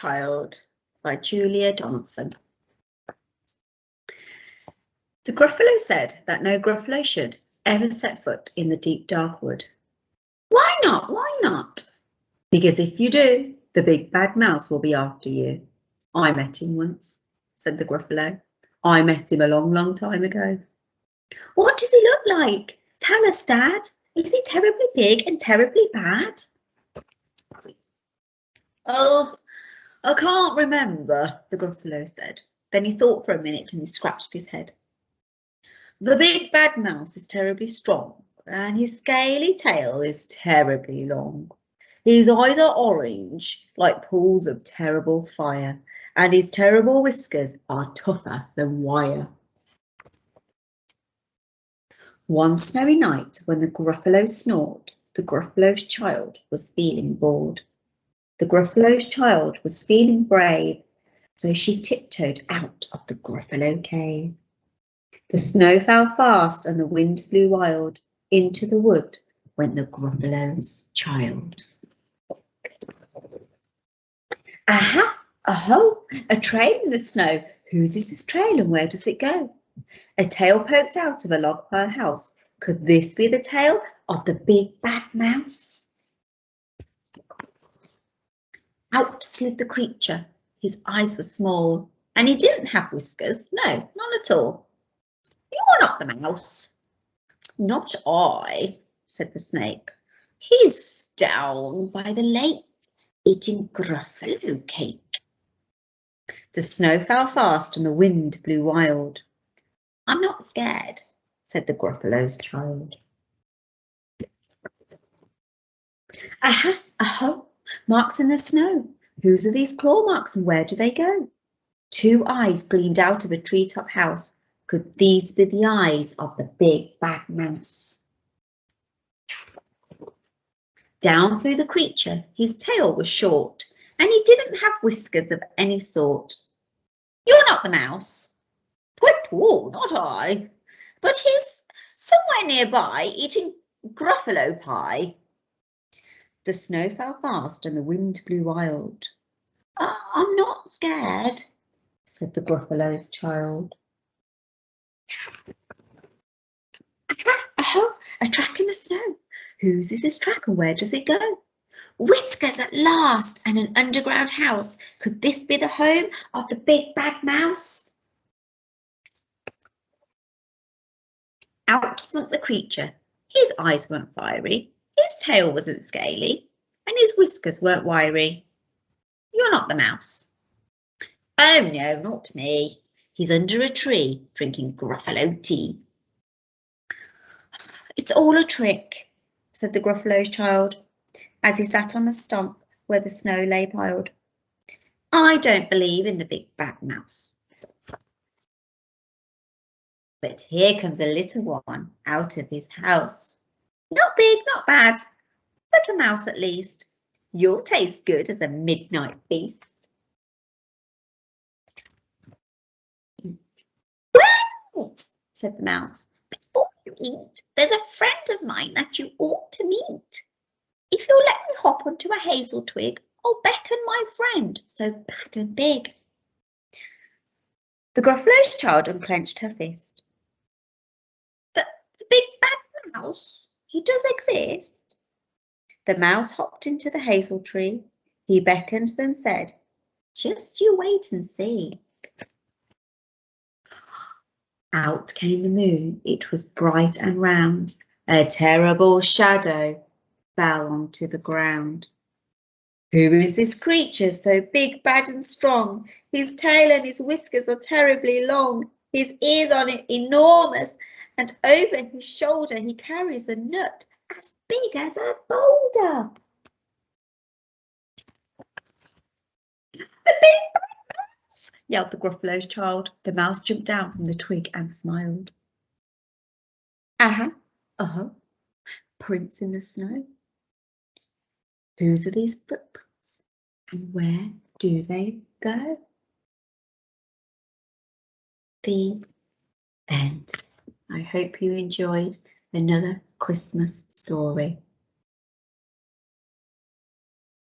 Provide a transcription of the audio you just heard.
Child by Julia Donaldson. The Gruffalo said that no Gruffalo should ever set foot in the deep dark wood. Why not? Why not? Because if you do, the big bad mouse will be after you. I met him once, said the Gruffalo. I met him a long, long time ago. What does he look like? Tell us, Dad. Is he terribly big and terribly bad? Oh, I can't remember, the Gruffalo said. Then he thought for a minute and he scratched his head. The big bad mouse is terribly strong and his scaly tail is terribly long. His eyes are orange like pools of terrible fire and his terrible whiskers are tougher than wire. One snowy night when the Gruffalo snored, the Gruffalo's child was feeling bored. The Gruffalo's child was feeling brave, so she tiptoed out of the Gruffalo cave. The snow fell fast and the wind blew wild. Into the wood went the Gruffalo's child. Aha! Oh, a trail in the snow. Whose is this trail and where does it go? A tail poked out of a log pile house. Could this be the tail of the big bad mouse? Out slid the creature. His eyes were small and he didn't have whiskers. No, none at all. You're not the mouse. Not I, said the snake. He's down by the lake eating Gruffalo cake. The snow fell fast and the wind blew wild. I'm not scared, said the Gruffalo's child. Aha, aho, marks in the snow. Whose are these claw marks and where do they go? Two eyes gleamed out of a treetop house. Could these be the eyes of the big bad mouse? Down flew the creature. His tail was short and he didn't have whiskers of any sort. You're not the mouse. Pooh, not I. But he's somewhere nearby eating Gruffalo pie. The snow fell fast and the wind blew wild. I'm not scared, said the Gruffalo's child. Oh, a track in the snow. Whose is this track and where does it go? Whiskers at last and an underground house. Could this be the home of the big bad mouse? Out slunk the creature. His eyes weren't fiery, his tail wasn't scaly, and his whiskers weren't wiry. You're not the mouse. Oh no, not me. He's under a tree drinking Gruffalo tea. It's all a trick, said the Gruffalo's child, as he sat on a stump where the snow lay piled. I don't believe in the big bad mouse. But here comes a little one out of his house. Not big, not bad, but a mouse at least. You'll taste good as a midnight feast. Wait, said the mouse. Before you eat, there's a friend of mine that you ought to meet. If you'll let me hop onto a hazel twig, I'll beckon my friend so bad and big. The Gruffalo's child unclenched her fist. The big bad mouse, he does exist. The mouse hopped into the hazel tree. He beckoned, then said, just you wait and see. Out came the moon. It was bright and round. A terrible shadow fell onto the ground. Who is this creature so big, bad and strong? His tail and his whiskers are terribly long. His ears are enormous, and over his shoulder he carries a nut as big as a boulder. The big bad mouse, yelled the Gruffalo's child. The mouse jumped down from the twig and smiled. Prints in the snow. Whose are these footprints and where do they go? The end. I hope you enjoyed another Christmas story.